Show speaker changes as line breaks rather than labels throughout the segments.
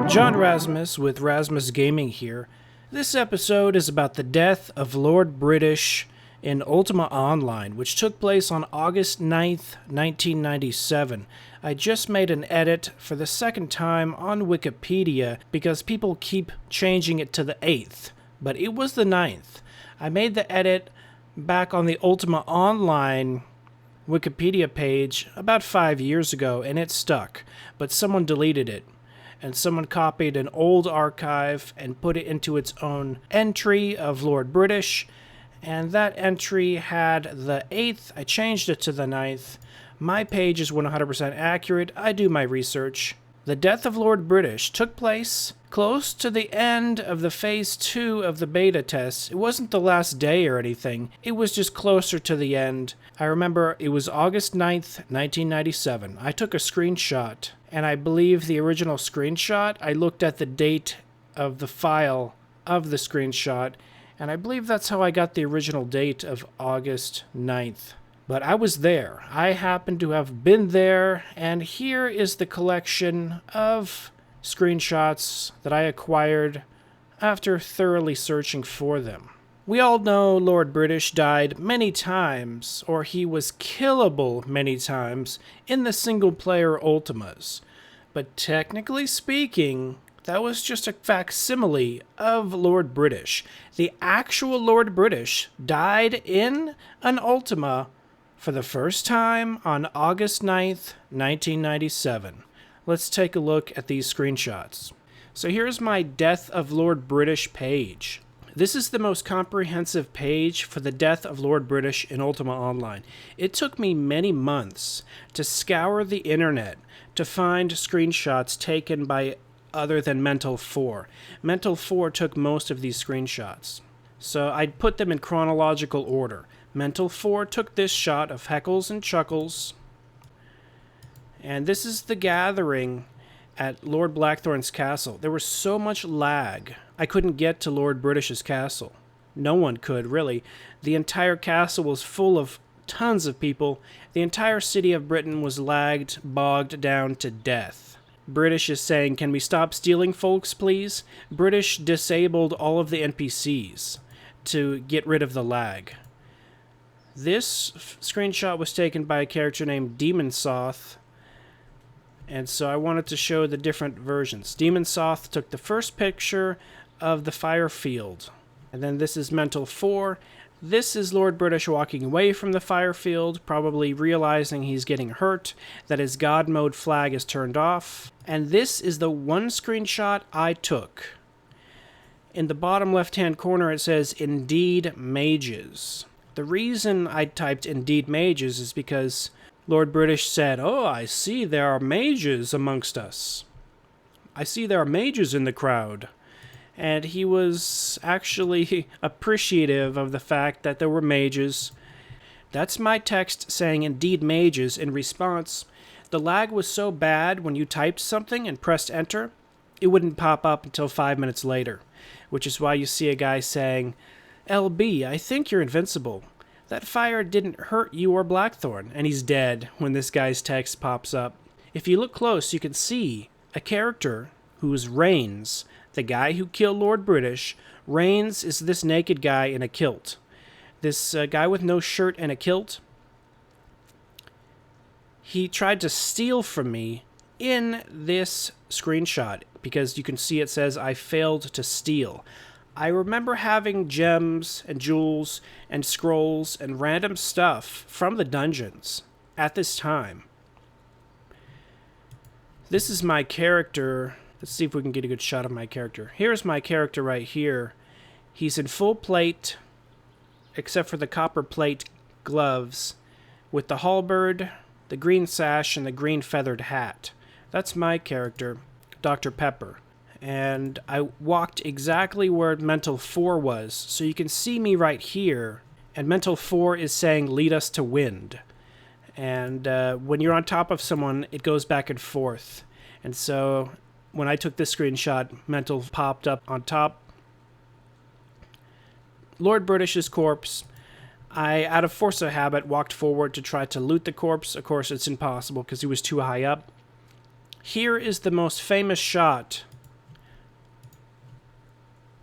John Rasmus with Rasmus Gaming here. This episode is about the death of Lord British in Ultima Online, which took place on August 9th, 1997. I just made an edit for the second time on Wikipedia because people keep changing it to the 8th, but it was the 9th. I made the edit back on the Ultima Online Wikipedia page about 5 years ago, and it stuck, but someone deleted it. And someone copied an old archive and put it into its own entry of Lord British, and that entry had the 8th. I changed it to the 9th. My page is 100% accurate. I do my research. The death of Lord British took place close to the end of the Phase 2 of the beta test. It wasn't the last day or anything. It was just closer to the end. I remember it was August 9th, 1997. I took a screenshot, and I believe the original screenshot, I looked at the date of the file of the screenshot, and I believe that's how I got the original date of August 9th. But I was there. I happen to have been there, and here is the collection of screenshots that I acquired after thoroughly searching for them. We all know Lord British died many times, or he was killable many times, in the single-player Ultimas. But technically speaking, that was just a facsimile of Lord British. The actual Lord British died in an Ultima for the first time on August 9th, 1997. Let's take a look at these screenshots. So here's my Death of Lord British page. This is the most comprehensive page for the death of Lord British in Ultima Online. It took me many months to scour the internet to find screenshots taken by other than Mental 4. Mental 4 took most of these screenshots. So I'd put them in chronological order. Mental 4 took this shot of Heckles and Chuckles. And this is the gathering at Lord Blackthorn's castle. There was so much lag, I couldn't get to Lord British's castle. No one could, really. The entire castle was full of tons of people. The entire city of Britain was lagged, bogged down to death. British is saying, "Can we stop stealing, folks, please?" British disabled all of the NPCs to get rid of the lag. This screenshot was taken by a character named Demon Soth, and so I wanted to show the different versions. Demon Soth took the first picture of the fire field, and then this is Mental 4. This is Lord British walking away from the fire field, probably realizing he's getting hurt, that his God mode flag is turned off. And this is the one screenshot I took. In the bottom left-hand corner it says, "Indeed Mages." The reason I typed "Indeed Mages" is because Lord British said, "Oh, I see there are mages amongst us. I see there are mages in the crowd." And he was actually appreciative of the fact that there were mages. That's my text saying "Indeed Mages" in response. The lag was so bad when you typed something and pressed enter, it wouldn't pop up until 5 minutes later, which is why you see a guy saying, "LB, I think you're invincible. That fire didn't hurt you or Blackthorn," and he's dead when this guy's text pops up. If you look close, you can see a character who is Rains, the guy who killed Lord British. Rains is this naked guy in a kilt. This guy with no shirt and a kilt. He tried to steal from me in this screenshot because you can see it says, "I failed to steal." I remember having gems and jewels and scrolls and random stuff from the dungeons at this time. This is my character. Let's see if we can get a good shot of my character. Here's my character right here. He's in full plate, except for the copper plate gloves, with the halberd, the green sash, and the green feathered hat. That's my character, Dr. Pepper. And I walked exactly where Mental 4 was, so you can see me right here, and Mental 4 is saying, "Lead us to wind." And when you're on top of someone, it goes back and forth. And so when I took this screenshot, Mental popped up on top. Lord British's corpse. I, out of force of habit, walked forward to try to loot the corpse. Of course, it's impossible because he was too high up. Here is the most famous shot.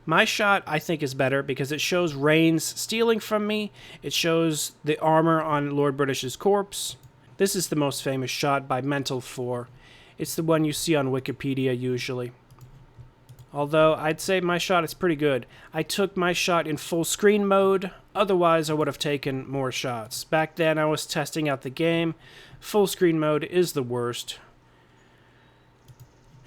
My shot, I think, is better because it shows Reigns stealing from me. It shows the armor on Lord British's corpse. This is the most famous shot by Mental 4. It's the one you see on Wikipedia usually. Although, I'd say my shot is pretty good. I took my shot in full screen mode, otherwise I would have taken more shots. Back then I was testing out the game. Full screen mode is the worst.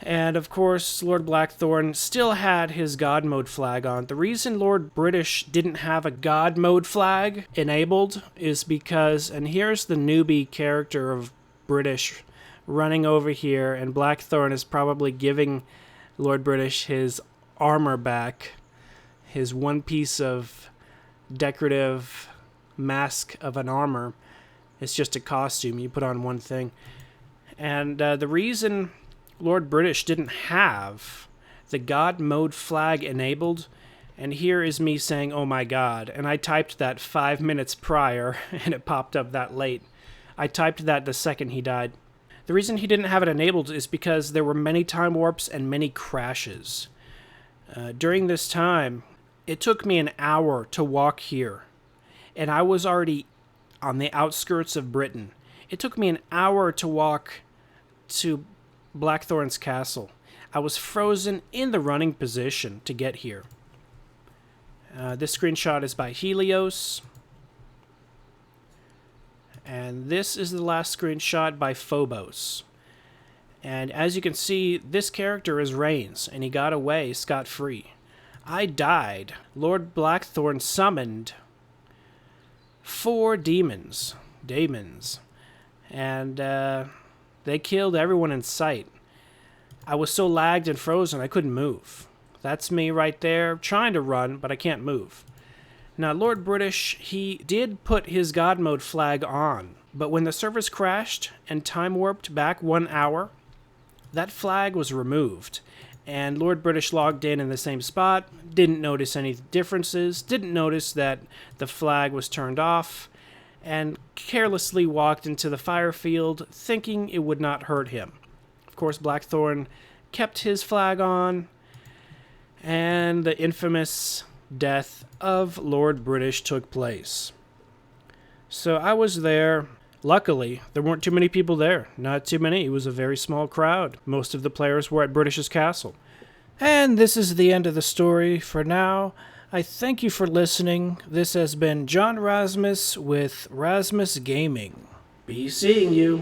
And of course, Lord Blackthorn still had his God Mode flag on. The reason Lord British didn't have a God Mode flag enabled is because, and here's the newbie character of British running over here, and Blackthorn is probably giving Lord British his armor back, his one piece of decorative mask of an armor. It's just a costume. You put on one thing. And the reason Lord British didn't have the God Mode flag enabled, and here is me saying, oh my god, and I typed that 5 minutes prior, and it popped up that late. I typed that the second he died. The reason he didn't have it enabled is because there were many time warps and many crashes. During this time, it took me an hour to walk here, and I was already on the outskirts of Britain. It took me an hour to walk to Blackthorn's castle. I was frozen in the running position to get here. This screenshot is by Helios. And this is the last screenshot by Phobos. And as you can see, this character is Reigns, and he got away scot-free. I died. Lord Blackthorn summoned 4 demons. And they killed everyone in sight. I was so lagged and frozen I couldn't move. That's me right there, trying to run, but I can't move. Now, Lord British, he did put his God Mode flag on, but when the servers crashed and time warped back 1 hour, that flag was removed, and Lord British logged in the same spot, didn't notice any differences, didn't notice that the flag was turned off, and carelessly walked into the fire field, thinking it would not hurt him. Of course, Blackthorn kept his flag on, and the infamous death of Lord British took place. So I was there. Luckily, there weren't too many people there. Not too many. It was a very small crowd. Most of the players were at British's castle. And this is the end of the story for now. I thank you for listening. This has been John Rasmus with Rasmus Gaming. Be seeing you.